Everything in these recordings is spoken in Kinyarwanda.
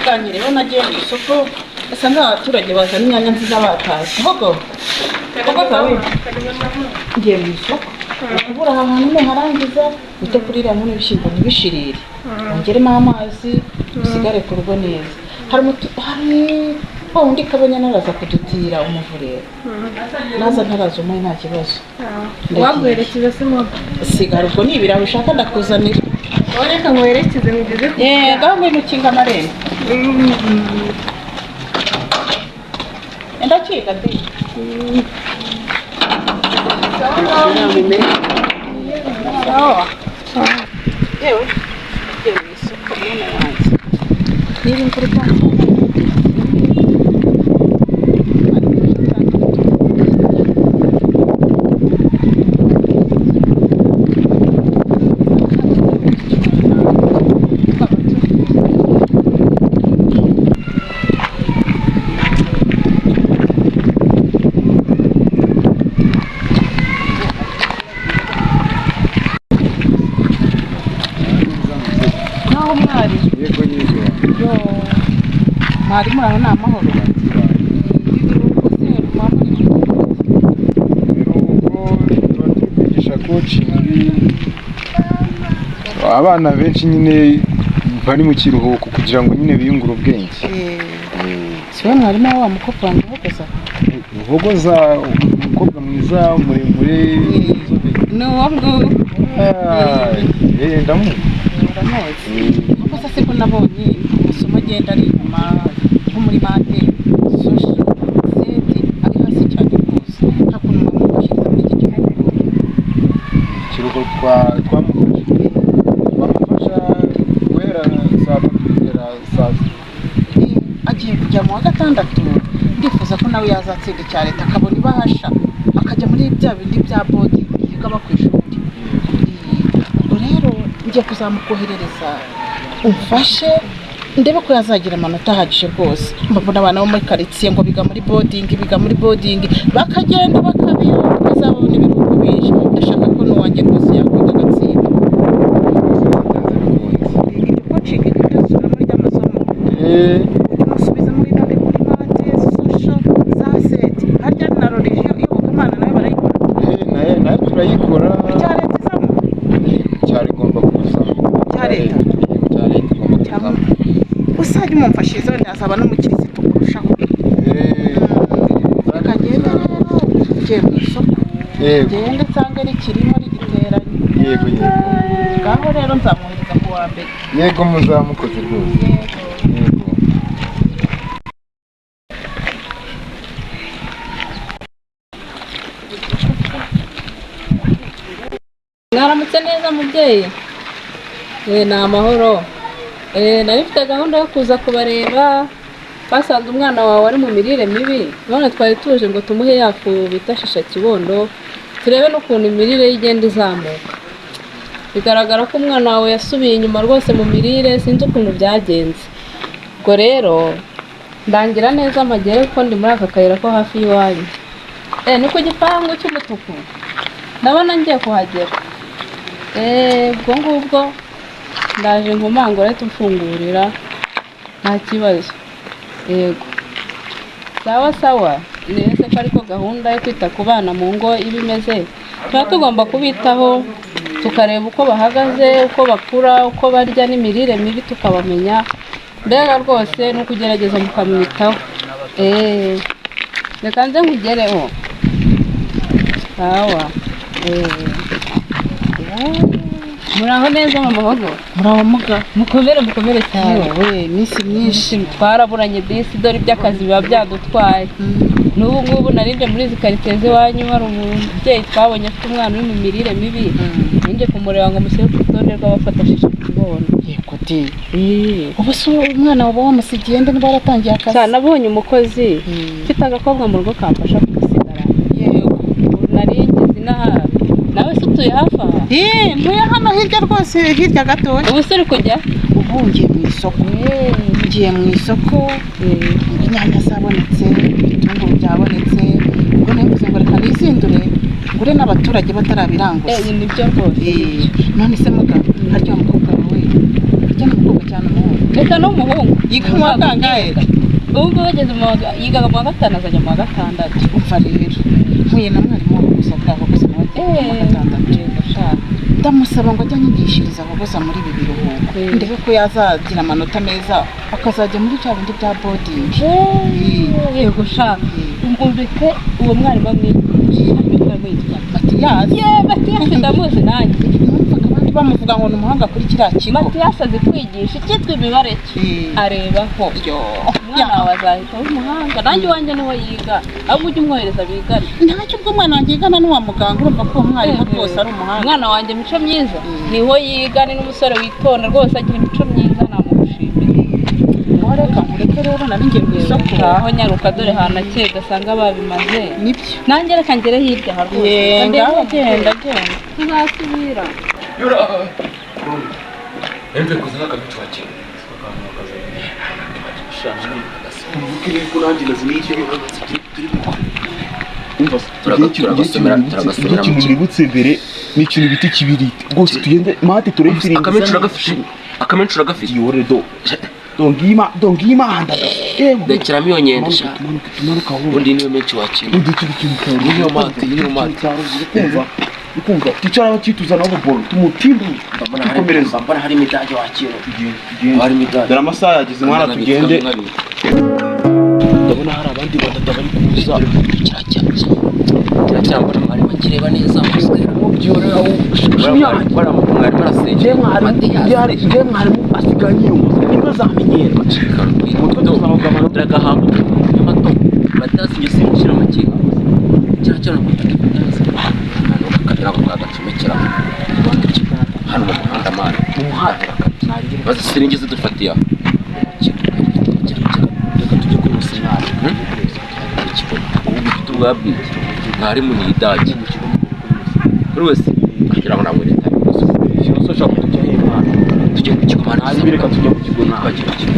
bwanyu rero nagiye mu isoko asanga abaturage bazana inyanya nziza batashye hogo kawe ngiye mu isoko ubura ahantu ntarangiza ujya kurira hamwe n'ibishyimbo ntibishirire ongeremo amazi usigare ku rugo neza hari wundi kabanya naraza kudutira umuvurero naza ntaraza umuhe nta kibazo waguherekeza se moto sigara ubwo nibiraho ushaka ndakuzanira reka nguherekeze ngeze gahunda y'umukinga amarembo ndakiga de yewe ngiye mu isoko mwana wanjye niba imvura itangiye mwarimu aho ni amahoro twigisha coaching abana benshi nyine bari mu kiruhuko kugira ngo nyine biyungure ubwenge siwe mwarimu wa mukobwa wanjye uhogoza umukobwa mwiza muremure ni uwo nguwo ndamuzi kuko se ko nabonye amasomo agenda ari inyuma nko muri mate social seti ari hasi cyane rwose nta kuntu mwamufashiriza muri iki gihugu ikiruhuko twamufasha guhera saa tatu kugera saa sita agiye kujya mu wa gatandatu ndifuza ko nawe yazatsinda icya leta akabona ibahasha akajya muri bya bindi bya bodi yiga aba ku ishuri rero ngiye kuzamukoherereza umfashe ndebe ko yazagira amanota ahagije rwose mbabona abana bo muri karitsiye ngo biga muri bodingi bakagenda bakabiyo bakazabona ibiruhuko benshi ndashaka ko n'uwanjye rwose yakwiga agatsinda ibyo coaching ntidasubira muri ry'amasomo musubiza muri bande muri mate social za seti harya na religion iyobokamana nayo barayikora nayo turayikora icya leta izamo cyari igomba kuza cya leta usajya umumfashiriza wenda azaba n'umukirisitu kurushaho akagenda rero ugiye mu isoko genda nsanga rikirimo rigiteranye yego ngaho rero nzamwohereza ku wa mbere yego muzamukoze rwose yego mwaramutse neza mubyeyi ni amahoro nari mfite gahunda yo kuza kubareba basanze umwana wawe ari mu mirire mibi none twari tuje ngo tumuhe yafu bita shisha kibondo turebe n'ukuntu imirire ye igenda izamuka bigaragara ko umwana wawe yasubiye inyuma rwose mu mirire sinzi ukuntu byagenze ubwo rero ndangira neza amagere ko ndi muri aka kayira ko hafi y'iwanyu ni ku gipangu cy'umutuku ndabona ngiye kuhagera ubwo ngubwo ndaje nkomangura tumfungurira nta kibazo yego sawa neza ko ariko gahunda yo kwita ku bana mu ngo iba imeze tuba tugomba kubitaho tukareba uko bahagaze uko bakura uko barya n'imirire mibi tukabamenya mbega rwose ni ukugerageza mukamwitaho reka nze nkugereho sawa muraho neza mama wago muraho muga mukomere cyane iminsi myinshi twaraburanye disi dore iby'akazi biba byadutwaye n'ubu ngubu narinde muri izi karitsiye z'iwanyu hari umubyeyi twabonye afite umwana uri mu mirire mibi ninjye kumureba ngo mushyire ku rutonde rw'abafatashije kibondo yego de ubu se umwana waba wamusigiye nde niba waratangiye akazi cyane nabonye umukozi mfite agakobwa mu rugo kamfasha kugusigara yego naringeze inaha nawe se utuye hafi aha ntuye hano hirya rwose hirya gatoya ubu se uri kujya ubu ngiye mu isoko inyanya zabonetse ibitunguru byabonetse ubwo nivuze ngo reka nizindure ngure n'abaturage batarabiranguza nibyo rwose none se muga harya umukobwa wawe harya n'umukobwa cyane umuhungu reka n'umuhungu yiga mu wa kangahe ubwo bageze yigaga mu wa gatanu azajya mu wa gatandatu umva rero mpuye na mwarimu wo gusa bwahogoza nawe mu wa gatandatu ndamusaba ngo ajye anyigishiriza ahogoza muri ibi biruhuko ndebe ko yazagira amanota meza akazajya muri bya bindi bya boarding. Yego sha umvise uwo mwarimu amwigisha Matiyasi ndamuzi nanjye abandi bamuvuga ngo ni umuhanga kuri kiriya kigo. Matiyasi azi kwigisha icyitwa imibare arebaho umwana wawe azahita w'umuhanga nanjye iwanjye niho yiga ahubwo ujye umwohereza bigane ntacyo ubwo umwana wanjye yigana n'uwa muganga urumva ko uwo mwarimu rwose ari umuhanga. Umwana wanjye mico myiza niho yiga ni n'umusore witonda rwose agira imico myiza namugushimira. Reka nkureke rero nari ngiye mu isoko aho nyaruka dore hantu akeye gasanga babimaze nibyo nanjye reka ngere hirya ha rwose ngaho genda ntuzasubira Embe kuzana akabicu wakira. ikintu nibutse mbere ni ikintu bita ikibiriti rwose tugende mate turefiringi akamenshi uragafite yoredo dongima handada ndekera miyonyendesha undi niyo menshi wakira niyo mate ukumva ticara bakituzana n'ububoro tumutimbu tukomereza mbona hari imidage wakira hari imidage dore amasaha yageze mwana tugende ndabona hari abandi batatu bari kuza kiracyambona mwari bakireba neza muswera byorera mwari barasengeye je mwarimu asiganye nimba zamenyera ndagahambuka amato batasinye sinshira amakinga kiracyana kugira ngo kagacomekera hano mu muhanda mani bazi siringi zidufatiya reka tujye kuri musinari tubwabwi mwarimu ni idage buri wese agira ngo nawe leta ikibazo ashaka kujya hema tujye mu kigo mani reka tujye mu kigo nta bagenze kuza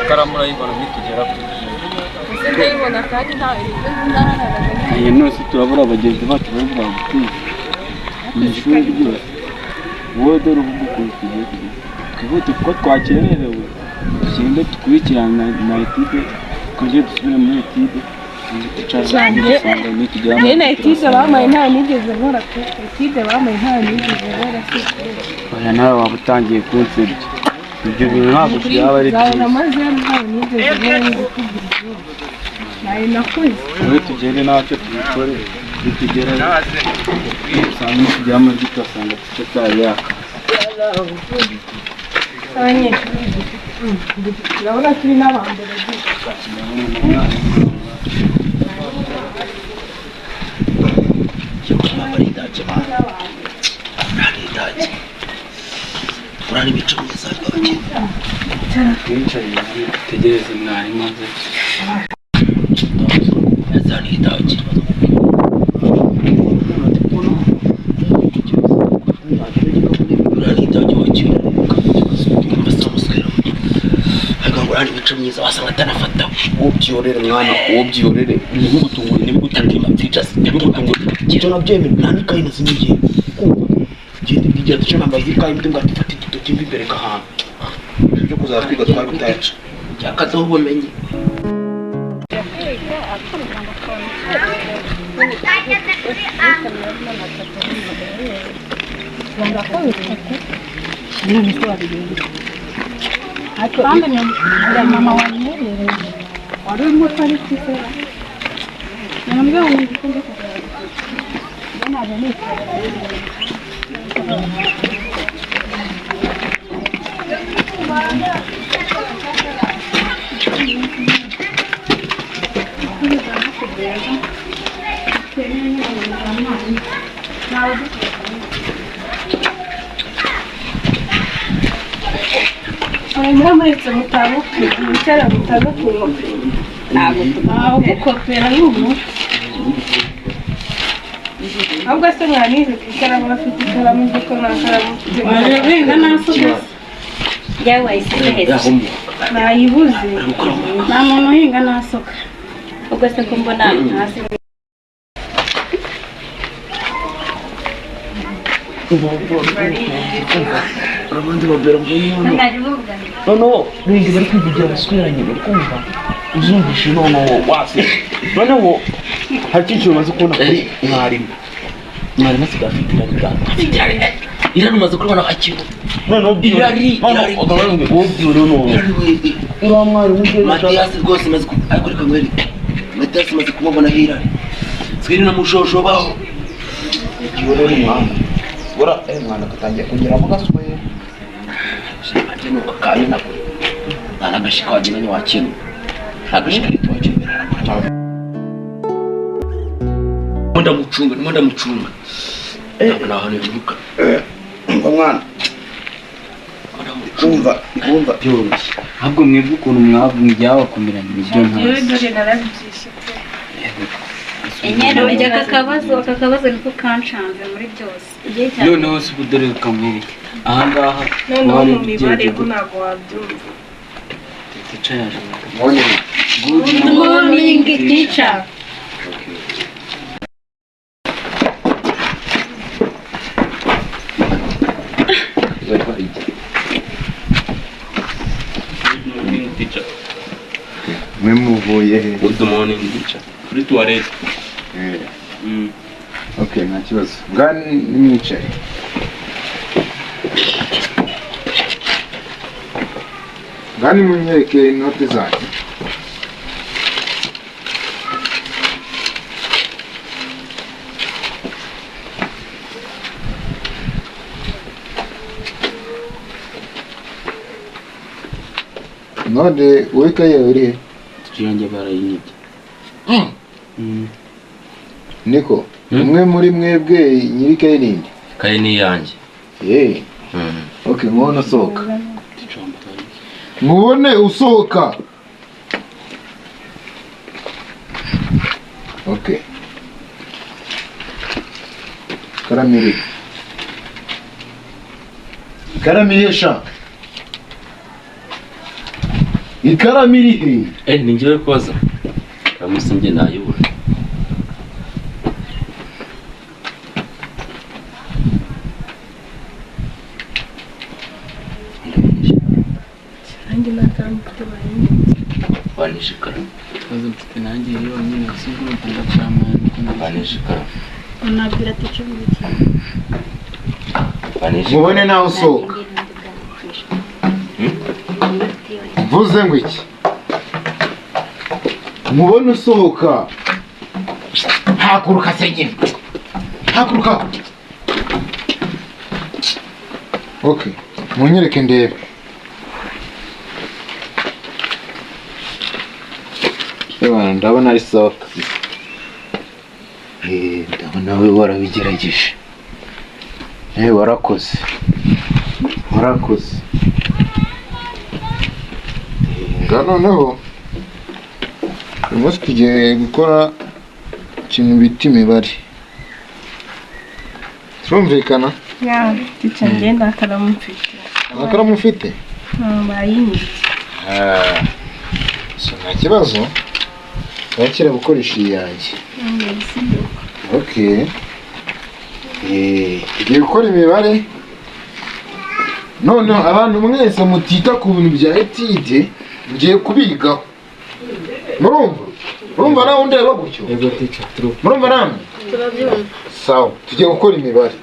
karamura y'ibara bitugera ndayibona kandi ntawe iyi nose turabura abagenzi bacu babura gutuma mu ishuri ryose wowe dore uvuga ukuntu tugiye kugeza twihute kuko twakererewe tugende dukurikirana na etide twongere dusubire muri etide na etide bamaye nta nigeze nkora pe etide bamaye nta nigeze nkora oya nawe waba utangiye kunsebya ibyo bintu ntabwo byaba ari byiza maze ntawe nigeze nkora n'ibikubwira izuba nawe nakoze wowe tugende natwe tubikore nitugera usanga tugera muri gito usanga tutari yaka abanyeshuri urabona turi n'abambere urari ibice myiza rwabagenda twicaye dutegereze mwarimu aze yazana idage urari idage wakira mbasa muswera ariko ngo urari ibice myiza wasanga atanafata ubyorere mwana ubyorere ntibigutungure ntibigutungure icyo nabyemera nta n'ikayi nazinyigiye genda ibyigira duce nambaye ikayi mbite ngo atifate igitoki mbi imbere gahantu byo kuzara twiga twabitaca cyakazaho ubumenyi mama wanyerereje wari urimo utari kwisera nambwiye ngo ngikunde kugaragaza ntabwo nitwa rero mwamuritse mutabuke wicara mutagakuru ntabwo gukopera n'ubu ahubwo se mwanize ku ikaramu afite ikaramu kuko nta karamu wenga nasubiza yawe wayisize heza nayibuze nta muntu uhinga nasuka ubwo se ko mbona hasi abandi babera ngo noneho bingi bari kwivugira basweranye bari kumva uzumvishe noneho wase noneho hari ikintu umaze kubona kuri mwarimu asigaye afite irari irari umaze kubona hakintu noneho irari uriya mwarimu Matiyasi rwose maze ariko reka mwere Matiyasi maze kumubona hirari twiri na mushosho baho ikiwe rero mwana bora mwana katangiye kugeramo gaswe ati nuko kayo nako nanagashika wagiranye wakino agashika rito wakimera ndamucunga naho nibuka mwana kumva byoroshye ahubwo mwebwe ukuntu mwabwiyaho kumirana ibyo nta dore narabyishe enyene ujya kakabazo niko kanshanze muri byose noneho si budore kamwereke ahangaha noneho mu mibare ko ntabwo wabyumva good morning teacher mwe muvuye he? Good morning teacher. Kuri toilette. Okay, nta kibazo. Ngani nimwicaye. Ngani munyereke inote zanyu. Node wekaye uri he? Tuyange barayinyibye. Niko, umwe muri mwebwe nyirikaye ninde? Kaye ni yanjye. Okay, mubona usohoka. Mubone usohoka. Okay. Karamiri. Karamirisha. Ikaramiri he? Ni njyewe koza. Kamusinge nayibura. nanjye nakamufite bayindi Banishikara. Koza mfite nanjye iyo nyine singo ndacamana Banishikara. unabwira teacher wiki Banishikara. mubone nawe usohoka. Vuze ngo iki? Mubone usohoka. Hakuruka se nyine. Hakuruka. Okay, munyereke ndebe. Ewana ndabona ari sawa kabisa. Ndabona we warabigerageje. Warakoze. Warakoze. Noneho uyu munsi tugiye gukora ikintu bita imibare. Turumvikana? ya teacher ngenda akaramu mfite Amakaramu ufite? bayindi So nta kibazo. Wakira gukoresha iyi yanjye. Okay. Tugiye gukora imibare. None abantu mwese mutita ku bintu bya etide ngiye kubigaho. Murumva nawe ndeba gutyo? Ego teacher true. Murumva namwe? turabyumva Sawa, tugiye gukora imibare.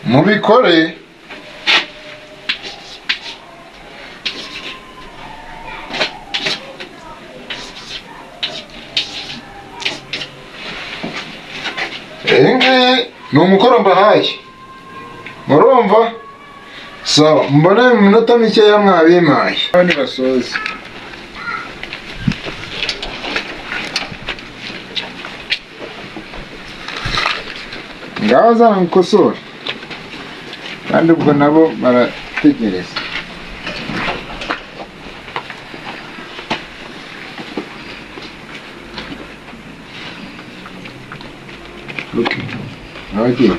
Mubikore. Ni umukoro mbahaye. Murumva? sawa mbona mu minota mikeya mwabimaye abandi basoze ngaho zana mukosora kandi ubwo nabo barategereza. Okay.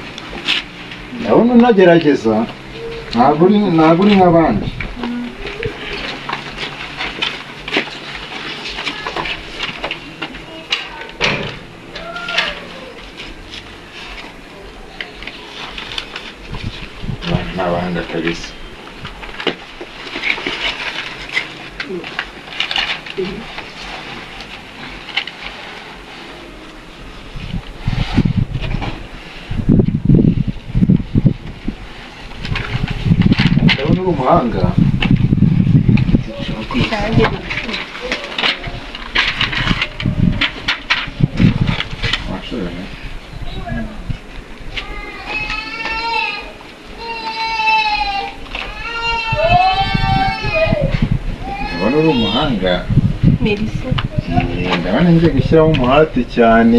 Ndabona unagerageza ntabwo uri nk'abandi. N'abahanga kabisa. Ndabona uri umuhanga. Ndabona uri umuhanga. Merci. Ndabona ngiye gushyiramo umuhate cyane.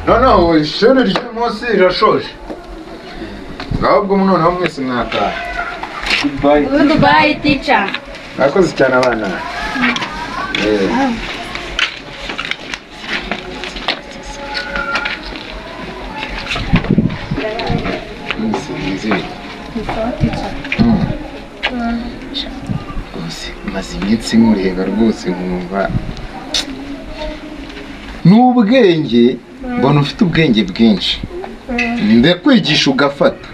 Noneho ishuri ry'umunsi rirashoje. Ngaho ubwo noneho mwese mwataha. Goodbye teacher. Mwakoze cyane abana. Maze iminsi nkureba rwose nkumva n'ubwenge mbona ufite ubwenge bwinshi ndakwigisha ugafata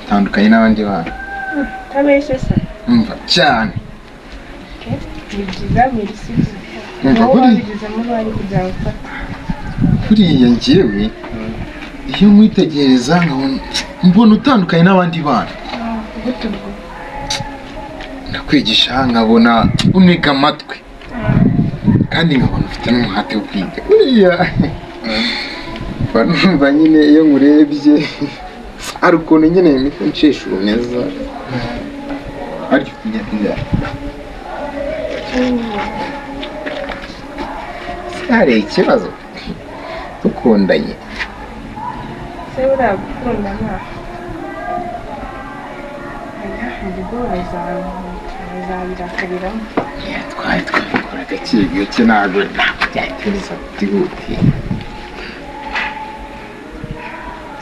tandukanye n'abandi bana Tabeshe se. umva cyane Bigiza merci. umva buriya njyewe iyo mwitegereza mbona utandukanye n'abandi bana ndakwigisha nkabona uniga amatwi kandi nkabona ufite n'umuhate wo kwiga buriya numva nyine iyo nkurebye hari ukuntu nyine mpita nshishura neza ariko kujya hari ikibazo dukundanye se uragukunda nta ntabwo bazabirakariraho. twari twabikora gake gake ntabwo byahitiriza byihutiye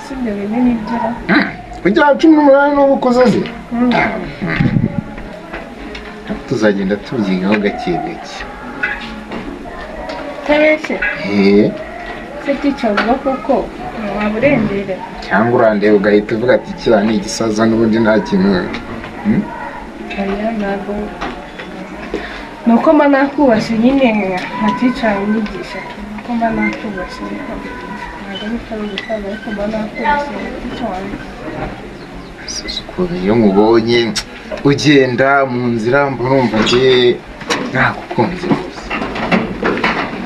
Si ibyo bimwe n'ibyara. kugira 18 n'ubu ukoze tuzagenda tubyigaho gake gake. Tabeshe Eh, se teacher uvuga koko waba urendera. cyangwa urandeba ugahita uvuga ati kiriya ni igisaza n'ubundi nta kintu. Oya ntabwo nuko mba nakubashye nyine nka teacher unyigisha nuko mba nakubashye ntabwo bitari ugusaza ariko mba nakubashye teacher wanjye. Iyo nkubonye ugenda mu nzira mbona numva njye nagukunze gusa.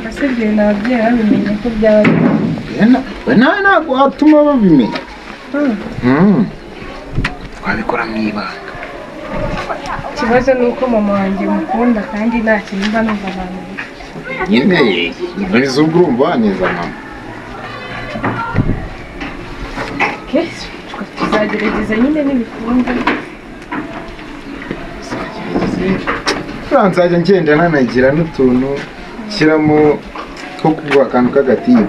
Ese igihe n'ababyeyi babimenye ko byaba we nawe ntabwo watuma babimenya. Twabikora mu ibanga. ikibazo ni uko mama wanjye mukunda kandi nta kintu mba numva abantu nyine mbariza ubwo urumva waneza mama. tuzagerageza nyine n'ibikunda. Nzajya ngenda nanagira n'utuntu nshyiramo two kuguha akantu k'agatiba.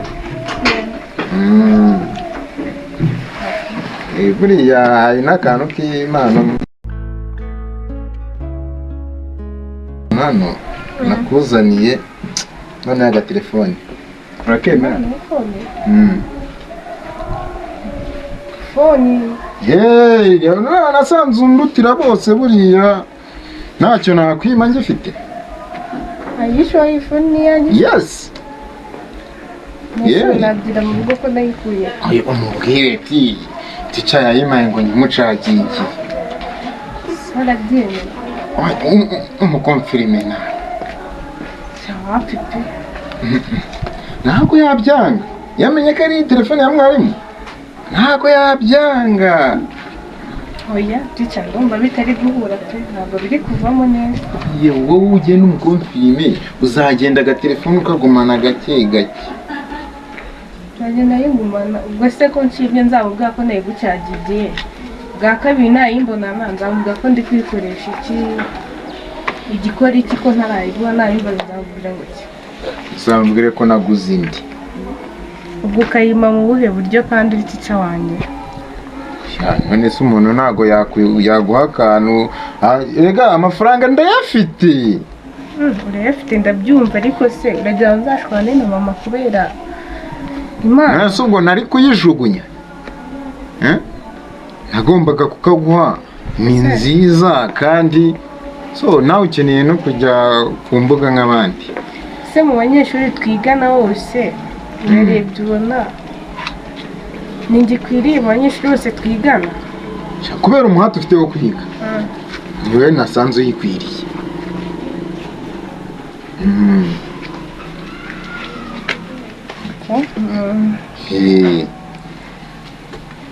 Buriya hari n'akantu k'impano hano nakuzaniye none agatelefone urakemera? Foni nasanze undutira bose buriya ntacyo nakwima ngifite. ayishoye ifoni yanjye. Yes. Nabyira mu rugo ko nayikuye. Umubwire ati tica yayimaye ngo nyimucagingi Sarabyemeye. umukomfirime nawe cyawafite ntabwo yabyanga yamenye ko ari telefone ya mwarimu ntabwo yabyanga. oya tica ndumva bitari guhura pe ntabwo biri kuvamo neza. yewe wowe ugenda umukomfirime uzagenda agatelefone ukagumana gake gake. turagenda yingumana ubwo se ko nshimye nzamubwira ko nayigucyagiye bwa kabiri nayimbonana nzamubwira ko ndi kwikoresha igikora iki ko ntarayiguha nayimbona nzamubwira ngo iki uzamubwire ko naguze indi. ubwo ukayima mu buhe buryo kandi uri tica wanjye? none se umuntu ntago yaguha akantu rega amafaranga ndayafite. urayafite ndabyumva ariko se uragira ngo nzashwane na mama kubera imana? nase ubwo nari kuyijugunya nagombaga kukaguha. ni nziza kandi so nawe ukeneye no kujya ku mbuga nk'abandi. se mu banyeshuri twigana bose urarebye ubona ni gikwiriye mu banyeshuri bose twigana? kubera umuhate ufite wo kwiga niwe nasanze uyikwiriye.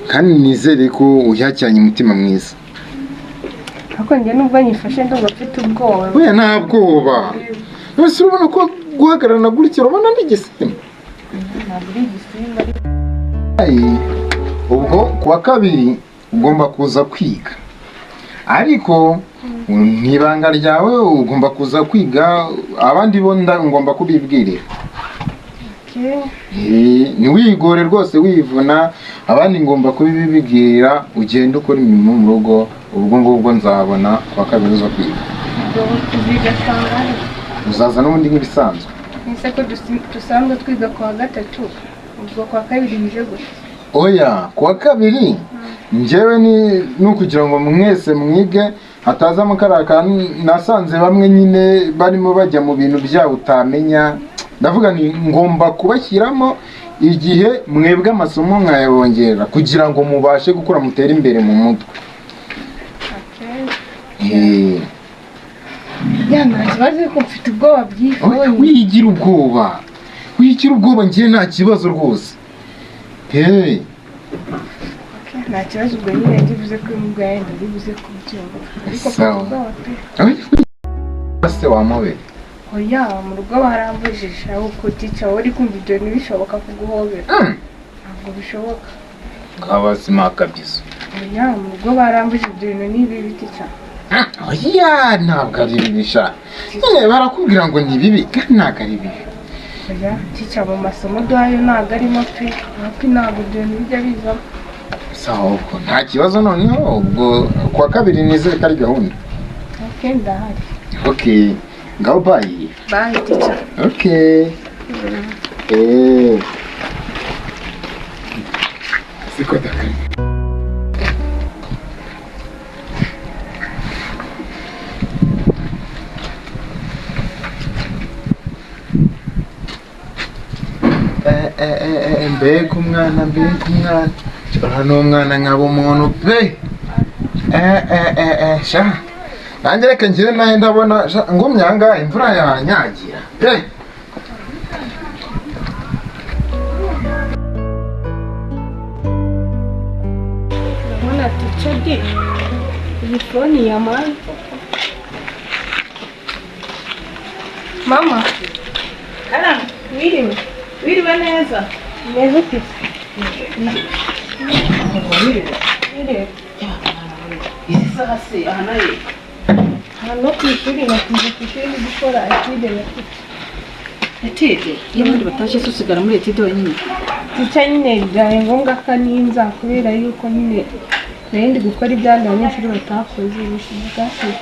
kandi nizere ko uyacyanye umutima mwiza. ariko njye nubwo nyifashe ndumva mfite ubwoba. oya nta bwoba. ese urabona ko guhagararana gutya urabona ndi igisimba? ntabwo uri igisimba. ubwo kuwa kabiri ugomba kuza kwiga ariko n'ibanga ryawe ugomba kuza kwiga abandi bo ngomba kubibwirira. ntiwigore rwose wivuna abandi ngomba kubibibwira ugenda ukora imirimo mu rugo. ubwo ngubwo nzabona kuwa kabiri uza kwiga. uzaza n'ubundi nk'ibisanzwe. ese ko dusanzwe twiga kuwa gatatu ubwo kuwa kabiri bije gute? oya kuwa kabiri njyewe ni ukugira ngo mwese mwige hatazamo kariya kantu nasanze bamwe nyine barimo bajya mu bintu byabo utamenya. ndavuga ni ngomba kubashyiramo igihe mwebwe amasomo nkayabongerera kugira ngo mubashe gukora mutere imbere mu mutwe. nta kibazo ariko mfite ubwoba bwinshi. wigira ubwoba njye nta kibazo rwose. nta kibazo ubwo nyine ndibuze ko umubwayi ndibuze kubyumva ariko mfite ubwoba pe. se wamubere? oya mu rugo barambujije ahubwo tica wari kumva ibyo ntibishoboka kuguhobera. ntabwo bishoboka. nk'abazima kabisa. oya mu rugo barambujije ibyo bintu ni bibi tica. oya ntabwo ari bibi sha. nyine barakubwira ngo ni bibi kandi ntabwo ari bibi. oya tica mu masomo duhayo ntabwo arimo pe ntabwo ibyo bintu bijya bizamo. sawa ubwo nta kibazo noneho ubwo kuwa kabiri nizere ko ari gahunda. ndahari. ngaho bayi. bayi tica. siko dakari. mbega umwana ura n'umwana nkaba umuntu pe. sha nanjye reka ngire nawe ndabona ngumye aha ngaha imvura yanyagira pe. urabona tica de iyi fone yamaye. mama wiriwe neza. neza ufite izi saha se aha nayo hano ku ishuri nakunze ku ishuri gukora etide etide y'abandi batashye tusigara muri etide wenyine. tica nyine byari ngombwa ko ninza kubera yuko nyine narindi gukora ibyandi abanyeshuri batakoze ubushize bwashize.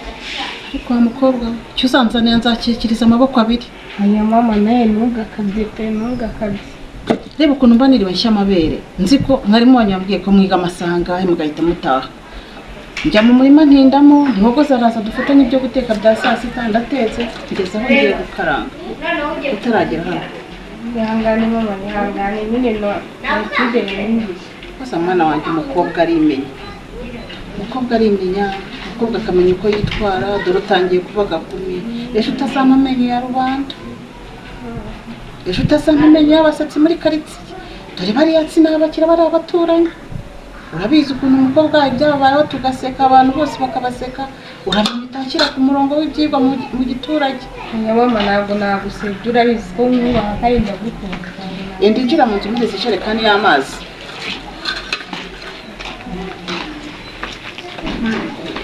ariko wa mukobwa icyo uzanzanira nzakikiriza amaboko abiri. hanyuma mama nawe ntugakabye pe ntugakabye. reba ukuntu mba niriwe nshya amabere nzi ko mwarimu wanyu yambwiye ko mwiga amasaha angahe mugahita mutaha. njya mu murima ntindamo nubwo zaraza dufata n'ibyo guteka bya saa sita ndatetse kugeza aho ngiye gukaranga utaragera hano. ihangane mama ihangane nyine etide yinjiye. gusa mwana wanjye umukobwa arimenya. umukobwa akamenya uko yitwara dore utangiye kuba gakumi ejo utazamamenye ya rubanda. ejo utazamumenya y'abasatsi muri karitsiye dore bariya sinabakira bari abaturanyi urabizi ukuntu umukobwa ibyabayeho tugaseka abantu bose bakabaseka uramenya utakira ku murongo w'ibyigwa mu giturage mama ntabwo nagusebye urabizi ko mwubaha kandi ndagukunda yenda injira mu nzu muri izi jerekani y'amazi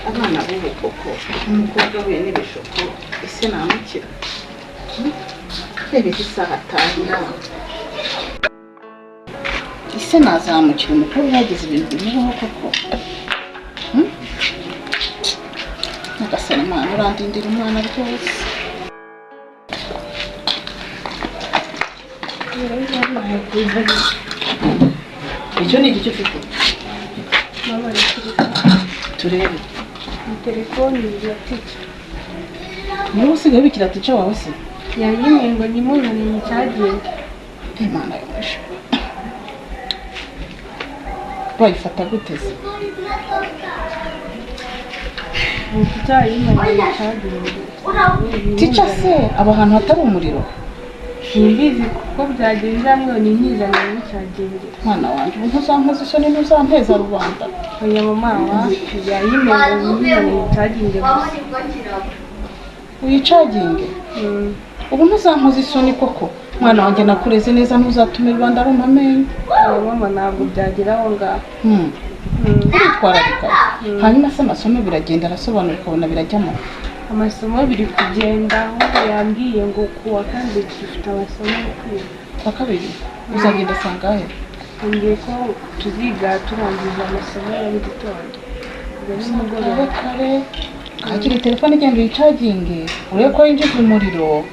abana b'ubu koko umukobwa we n'ibishuko ese namukira reba isaha atahira ese nazamukira umukobwa yagize ibintu bimubaho koko nyagasani Imana urandindira umwana rwose icyo ni igice ufite turebe telefoni ya ticha niba usigaye bikira ticha wawe se yanyimye ngo nyimuzane mu cyagiye Imana yumvishe bayifata gute se mu cyagiye mu cyagiye ticha se aba ahantu hatari umuriro simbizi kuko byagenze hamwe ni nyizanye mu cyagiye mwana wanjye ubu ntuzampoza isoni ntuzampeza rubanda oya mama wa yanyimye ngo nyizane mu cyagiye gusa uyicaginge ubu ntuzampoza isoni koko mwana wanjye nakureze neza ntuzatume rubanda rumpa amenyo mama ntabwo byagira aho ngaho uritwararika hanyuma se amasomo biragenda arasobanura ukabona birajyamo amasomo biri kugenda ahubwo yambwiye ngo kuwa kandi dufite amasomo yo kwiga kwa kabiri uzagenda sangahe ngiye ko tuziga turangiza amasomo ya mu gitondo ubwo nimugoroba kare kakiri telefone igenda uyicaginge urebe ko yinjiza umuriro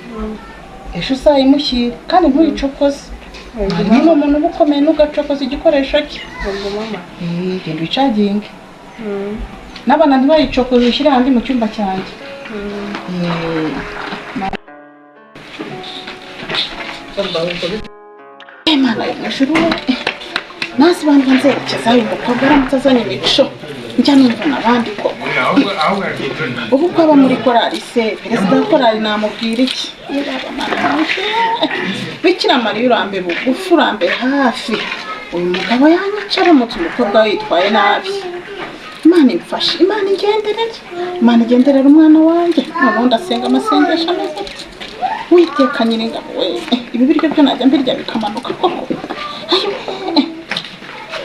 ejo uzayimushyire kandi ntuyicokoze niba umuntu uba ukomeye ntugacokoze igikoresho cye genda uyicaginge n'abana ntibayicokoze ushyire ahandi mu cyumba cyanjye Imana yo mu ijuru nasi banza nzerekeza uyu mukobwa aramutse azanye imico njya numva n'abandi koko ubu ko aba muri korali se perezida wa korali namubwira iki bikira mariya urambe bugufi urambe hafi uyu mugabo yanyica aramutse umukobwa we yitwaye nabi Imana imfashe Imana igenderera umwana wanjye noneho ndasenga amasengesho ameze witeka nyir'ingabo we ibi biryo byo najya mbirya bikamanuka koko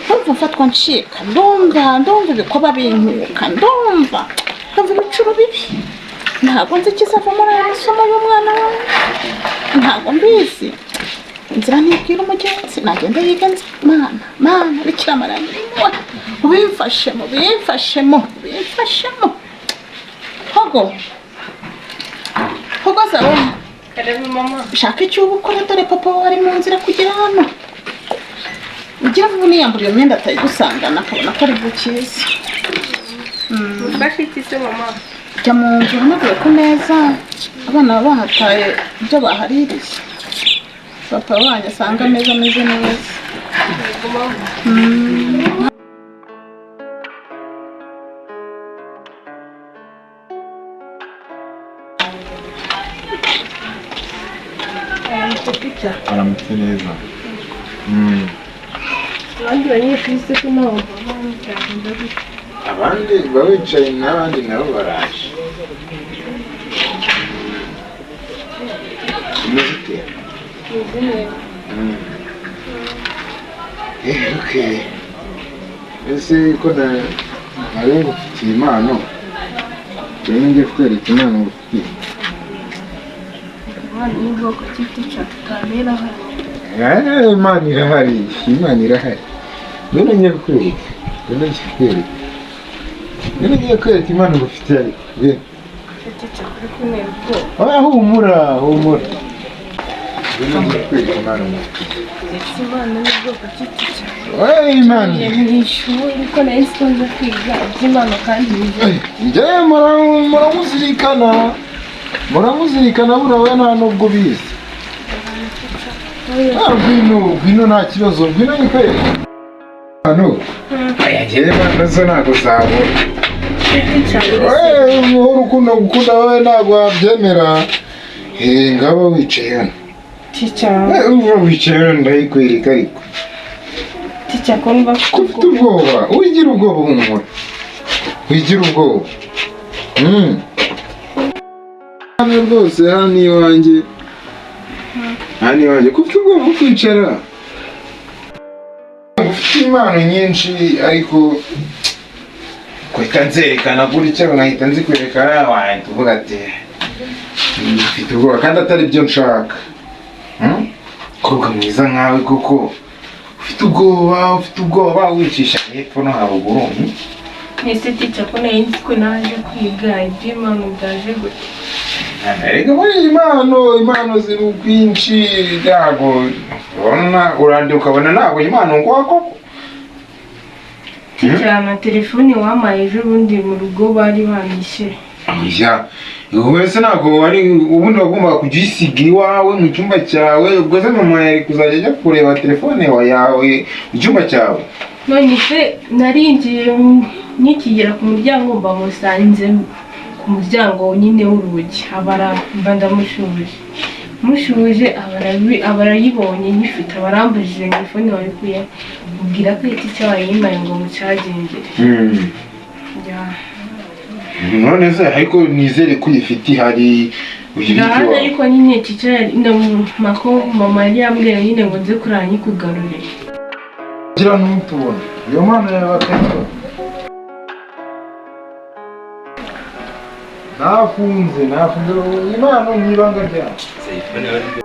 ndumva mfatwa ncika ndumva ibikoba binkuka ndumva ibicuro bibi ntabwo nzi ikizavamo aya masomo y'umwana wawe ntabwo mbizi inzira ntibwira umugenzi nagenda yiga nzi mana bikira mariya ubimfashemo hogo zawe karebe mama shaka icyo uba ukora dore papa wawe ari mu nzira kugera hano ugira vuba niyambura iyo myenda atayigusangana akabona ko ari bukizi ufashe iki se mama jya mu nzu uhanagure ku meza abana baba bahataye ibyo bahaririye papa wanyu asanga ameza ameze neza aramutse neza abandi banyeshuri se ko nabo abandi bawicaye n'abandi nabo baraje umeze ute okay ese ko nari ngufitiye impano rero njye kutwereka impano ngufitiye abana n'ubwoko cy'iticha tutabera hano Imana irahari none ngiye kukwereka impano ngufitiye ariko ticha kuri kunera ubwoba humura none ngiye kukwereka impano ngufitiye imana n'ubwoko cy'iticha Imana mu ishuri ariko nari nsikonze kwiga iby'imana kandi njyewe muramuzirikana buriya we nta nubwo ubizi ngwino nta kibazo ngwino nyikwereka hano ayagiye impano zo ntabwo zabura urukundo gukunda wowe ntabwo wabyemera ngaba wicaye hano tica uba wicaye ndayikwereka ariko tica ko mba ko ufite ubwoba wigira ubwoba humura wigira ubwoba hano rwose hano iwanjye ko ufite ubwoba bwo kwicara ufite impano nyinshi ariko kweka nzerekana gutya nkahita nzikwerekana wahita uvuga ati ufite ubwoba kandi atari byo nshaka kobwa mwiza nkawe koko ufite ubwoba wicisha hepfo no haruguru ese tica ko nari nzi ko naje kwiga iby'imana byaje gute erega muri impano ziri ukwinshi ntabwo urandi ukabona ntabwo impano nguha koko tica na telefoni wamaye ejo bundi mu rugo bari banyishe wese ntabwo ubundi wagombaga kujya uyisiga iwawe mu cyumba cyawe ubwo se mama yari kuzajya ajya kureba telefone yawe mu cyumba cyawe none se narinjiye nkikigera ku muryango mba musanze ku muryango nyine w'urugi mba ndamushuje aba arayibonye nyifite aba arambajije telefone wayikuye mubwira ko icyo wayimaye ngo mucagengere none se ariko nizere ko uyifite ihari ndahari ariko nyine mama yari yambwiye nyine ngo nze kurara nyikugarurire gira ntutubone iyo mpano yawe akayibona nafunze impano mu ibanga ryawe